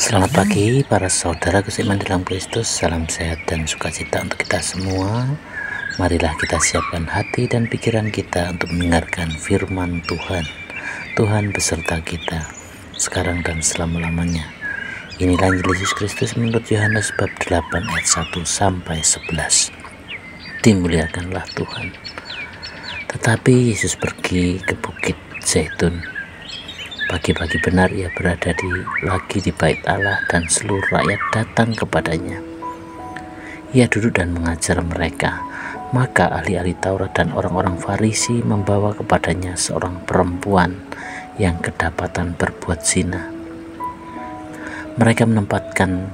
Selamat pagi para saudara seiman dalam Kristus. Salam sehat dan sukacita untuk kita semua. Marilah kita siapkan hati dan pikiran kita untuk mendengarkan firman Tuhan. Tuhan beserta kita sekarang dan selama-lamanya. Inilah Injil Yesus Kristus menurut Yohanes bab 8 ayat 1 sampai 11. Dimuliakanlah Tuhan. Tetapi Yesus pergi ke Bukit Zaitun. Pagi-pagi benar ia berada lagi di bait Allah dan seluruh rakyat datang kepadanya. Ia duduk dan mengajar mereka. Maka ahli-ahli Taurat dan orang-orang Farisi membawa kepadanya seorang perempuan yang kedapatan berbuat zina. Mereka menempatkan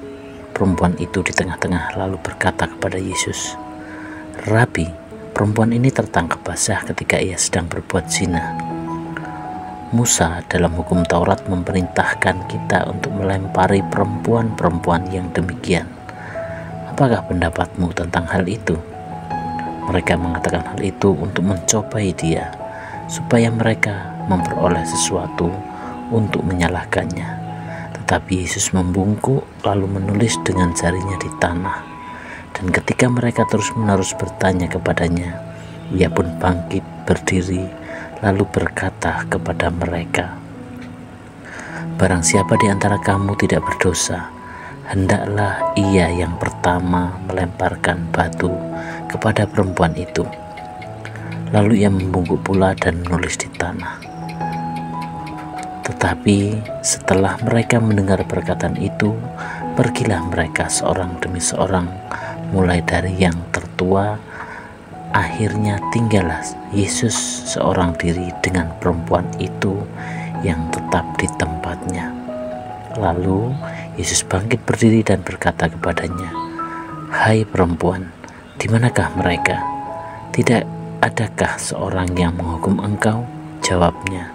perempuan itu di tengah-tengah lalu berkata kepada Yesus, "Rabi, perempuan ini tertangkap basah ketika ia sedang berbuat zina. Musa dalam hukum Taurat memerintahkan kita untuk melempari perempuan-perempuan yang demikian. Apakah pendapatmu tentang hal itu?" Mereka mengatakan hal itu untuk mencobai dia, supaya mereka memperoleh sesuatu untuk menyalahkannya. Tetapi Yesus membungkuk lalu menulis dengan jarinya di tanah. Dan ketika mereka terus-menerus bertanya kepadanya, ia pun bangkit berdiri lalu berkata kepada mereka, "Barang siapa di antara kamu tidak berdosa, hendaklah ia yang pertama melemparkan batu kepada perempuan itu." Lalu ia membungkuk pula dan menulis di tanah. Tetapi setelah mereka mendengar perkataan itu, pergilah mereka seorang demi seorang, mulai dari yang tertua. Akhirnya tinggallah Yesus seorang diri dengan perempuan itu yang tetap di tempatnya. Lalu Yesus bangkit berdiri dan berkata kepadanya, "Hai perempuan, di manakah mereka? Tidak adakah seorang yang menghukum engkau?" Jawabnya,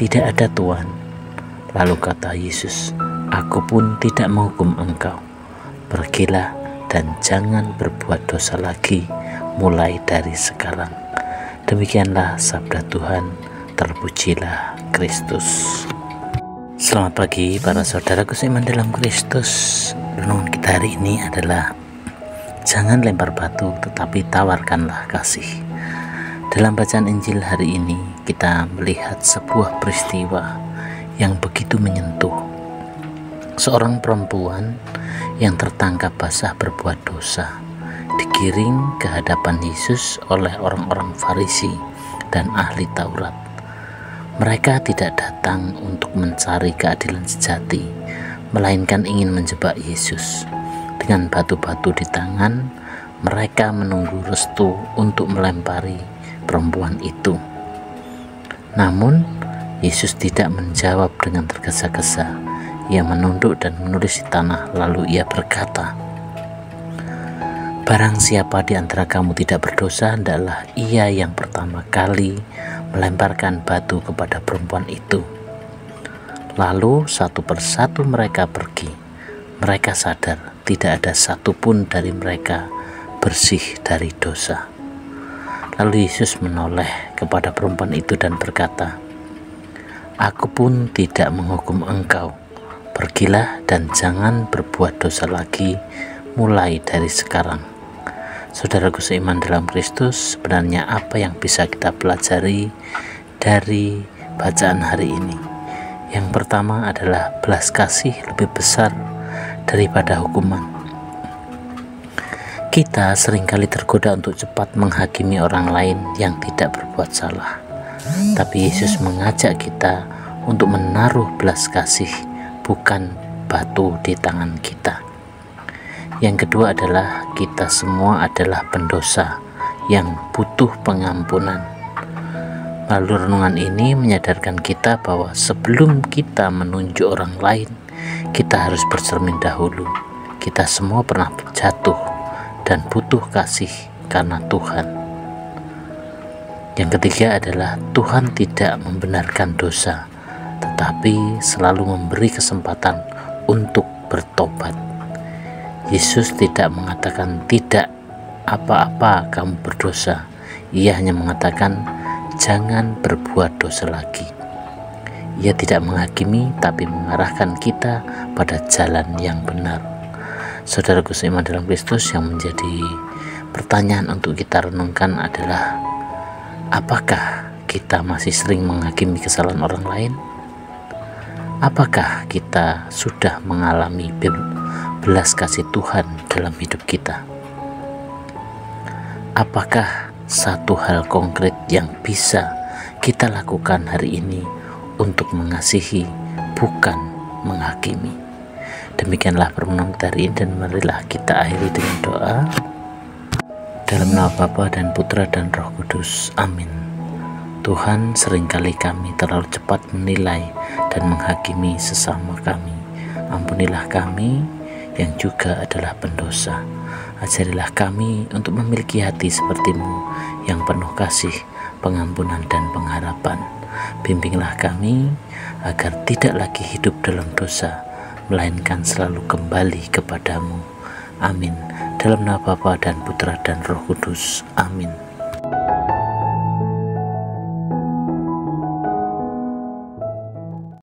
"Tidak ada, Tuhan." Lalu kata Yesus, "Aku pun tidak menghukum engkau. Pergilah dan jangan berbuat dosa lagi mulai dari sekarang." Demikianlah sabda Tuhan. Terpujilah Kristus. Selamat pagi para saudaraku seiman dalam Kristus. Renungan kita hari ini adalah jangan lempar batu tetapi tawarkanlah kasih. Dalam bacaan Injil hari ini kita melihat sebuah peristiwa yang begitu menyentuh. Seorang perempuan yang tertangkap basah berbuat dosa digiring ke hadapan Yesus oleh orang-orang Farisi dan ahli Taurat. Mereka tidak datang untuk mencari keadilan sejati, melainkan ingin menjebak Yesus. Dengan batu-batu di tangan, mereka menunggu restu untuk melempari perempuan itu. Namun, Yesus tidak menjawab dengan tergesa-gesa. Ia menunduk dan menulis di tanah, lalu ia berkata, "Barang siapa di antara kamu tidak berdosa, hendaklah ia yang pertama kali melemparkan batu kepada perempuan itu." Lalu satu persatu mereka pergi. Mereka sadar tidak ada satupun dari mereka bersih dari dosa. Lalu Yesus menoleh kepada perempuan itu dan berkata, "Aku pun tidak menghukum engkau. Pergilah dan jangan berbuat dosa lagi mulai dari sekarang." Saudaraku seiman dalam Kristus, sebenarnya apa yang bisa kita pelajari dari bacaan hari ini? Yang pertama adalah belas kasih lebih besar daripada hukuman. Kita seringkali tergoda untuk cepat menghakimi orang lain yang tidak berbuat salah. Tapi Yesus mengajak kita untuk menaruh belas kasih, bukan batu di tangan kita. Yang kedua adalah kita semua adalah pendosa yang butuh pengampunan. Lalu renungan ini menyadarkan kita bahwa sebelum kita menunjuk orang lain, kita harus bercermin dahulu. Kita semua pernah jatuh dan butuh kasih karena Tuhan. Yang ketiga adalah Tuhan tidak membenarkan dosa, tetapi selalu memberi kesempatan untuk bertobat. Yesus tidak mengatakan tidak apa-apa kamu berdosa. Ia hanya mengatakan jangan berbuat dosa lagi. Ia tidak menghakimi, tapi mengarahkan kita pada jalan yang benar. Saudaraku seiman dalam Kristus, yang menjadi pertanyaan untuk kita renungkan adalah, apakah kita masih sering menghakimi kesalahan orang lain? Apakah kita sudah mengalami belas kasih Tuhan dalam hidup kita? Apakah satu hal konkret yang bisa kita lakukan hari ini untuk mengasihi, bukan menghakimi? Demikianlah permenungan hari ini, dan marilah kita akhiri dengan doa. Dalam nama Bapa dan Putra dan Roh Kudus. Amin. Tuhan, seringkali kami terlalu cepat menilai dan menghakimi sesama kami. Ampunilah kami yang juga adalah pendosa. Ajarilah kami untuk memiliki hati seperti-Mu yang penuh kasih, pengampunan dan pengharapan. Bimbinglah kami agar tidak lagi hidup dalam dosa, melainkan selalu kembali kepadamu. Amin. Dalam nama Bapa dan Putra dan Roh Kudus. Amin.